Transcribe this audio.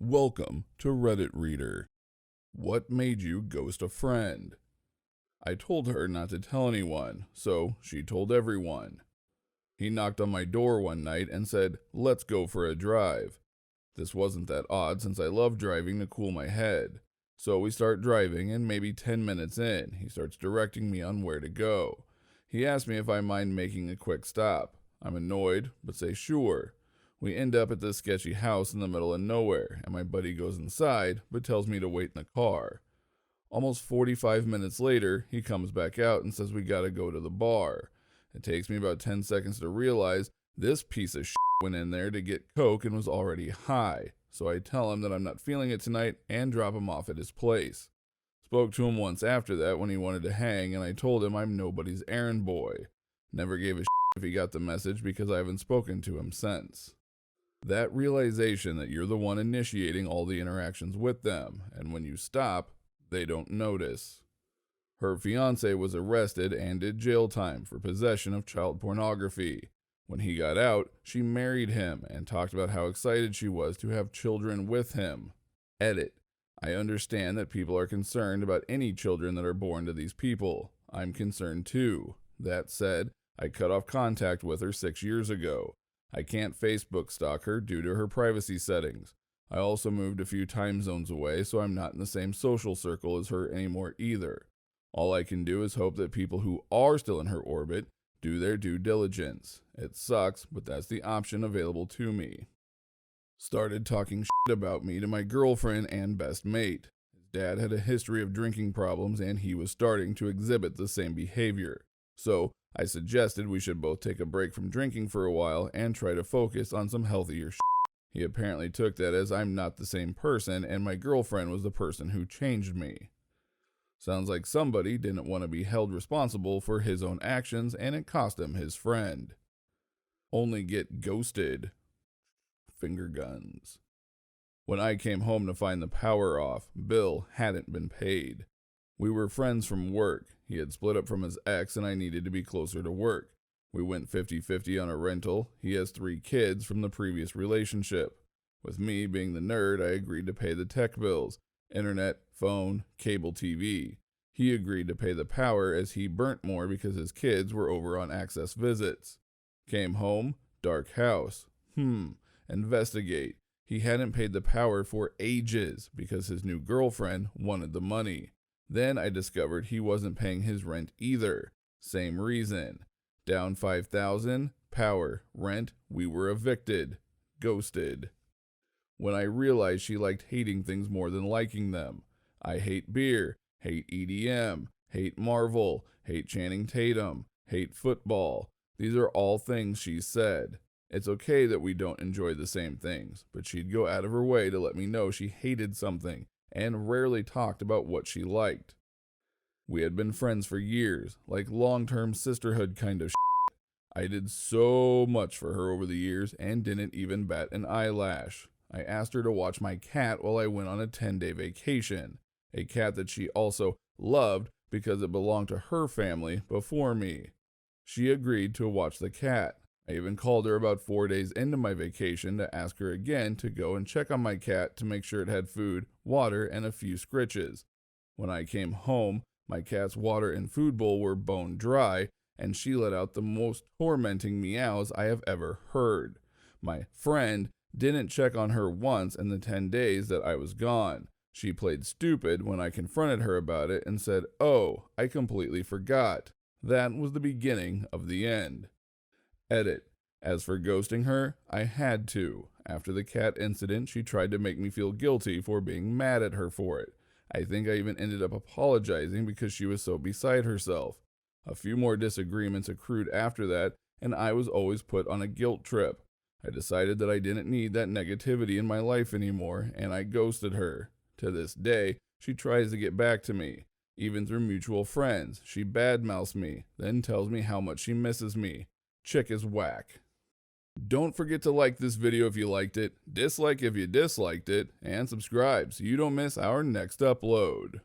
Welcome to Reddit Reader. What made you ghost a friend? I told her not to tell anyone, so she told everyone. He knocked on my door one night and said, "Let's go for a drive." This wasn't that odd since I love driving to cool my head. So we start driving, and maybe 10 minutes in, he starts directing me on where to go. He asked me if I mind making a quick stop. I'm annoyed, but say sure. We end up at this sketchy house in the middle of nowhere, and my buddy goes inside, but tells me to wait in the car. Almost 45 minutes later, he comes back out and says we gotta go to the bar. It takes me about 10 seconds to realize this piece of shit went in there to get coke and was already high, so I tell him that I'm not feeling it tonight and drop him off at his place. Spoke to him once after that when he wanted to hang, and I told him I'm nobody's errand boy. Never gave a shit if he got the message because I haven't spoken to him since. That realization that you're the one initiating all the interactions with them, and when you stop, they don't notice. Her fiance was arrested and did jail time for possession of child pornography. When he got out, she married him and talked about how excited she was to have children with him. Edit. I understand that people are concerned about any children that are born to these people. I'm concerned too. That said, I cut off contact with her 6 years ago. I can't Facebook stalk her due to her privacy settings. I also moved a few time zones away, so I'm not in the same social circle as her anymore either. All I can do is hope that people who are still in her orbit do their due diligence. It sucks, but that's the option available to me. Started talking shit about me to my girlfriend and best mate. His dad had a history of drinking problems and he was starting to exhibit the same behavior. So I suggested we should both take a break from drinking for a while and try to focus on some healthier shit. He apparently took that as I'm not the same person and my girlfriend was the person who changed me. Sounds like somebody didn't want to be held responsible for his own actions and it cost him his friend. Only get ghosted. Finger guns. When I came home to find the power off, Bill hadn't been paid. We were friends from work. He had split up from his ex and I needed to be closer to work. We went 50-50 on a rental. He has 3 kids from the previous relationship. With me being the nerd, I agreed to pay the tech bills, internet, phone, cable TV. He agreed to pay the power as he burnt more because his kids were over on access visits. Came home, dark house. Investigate. He hadn't paid the power for ages because his new girlfriend wanted the money. Then I discovered he wasn't paying his rent either. Same reason. Down $5,000, power, rent, we were evicted. Ghosted. When I realized she liked hating things more than liking them. I hate beer, hate EDM, hate Marvel, hate Channing Tatum, hate football. These are all things she said. It's okay that we don't enjoy the same things, but she'd go out of her way to let me know she hated something and rarely talked about what she liked. We had been friends for years, like long-term sisterhood kind of shit. I did so much for her over the years and didn't even bat an eyelash. I asked her to watch my cat while I went on a 10-day vacation, a cat that she also loved because it belonged to her family before me. She agreed to watch the cat. I even called her about 4 days into my vacation to ask her again to go and check on my cat to make sure it had food, water, and a few scritches. When I came home, my cat's water and food bowl were bone dry, and she let out the most tormenting meows I have ever heard. My friend didn't check on her once in the 10 days that I was gone. She played stupid when I confronted her about it and said, "Oh, I completely forgot." That was the beginning of the end. Edit. As for ghosting her, I had to. After the cat incident, she tried to make me feel guilty for being mad at her for it. I think I even ended up apologizing because she was so beside herself. A few more disagreements accrued after that, and I was always put on a guilt trip. I decided that I didn't need that negativity in my life anymore, and I ghosted her. To this day, she tries to get back to me. Even through mutual friends, she badmouths me, then tells me how much she misses me. Chick is whack. Don't forget to like this video if you liked it, dislike if you disliked it, and subscribe so you don't miss our next upload.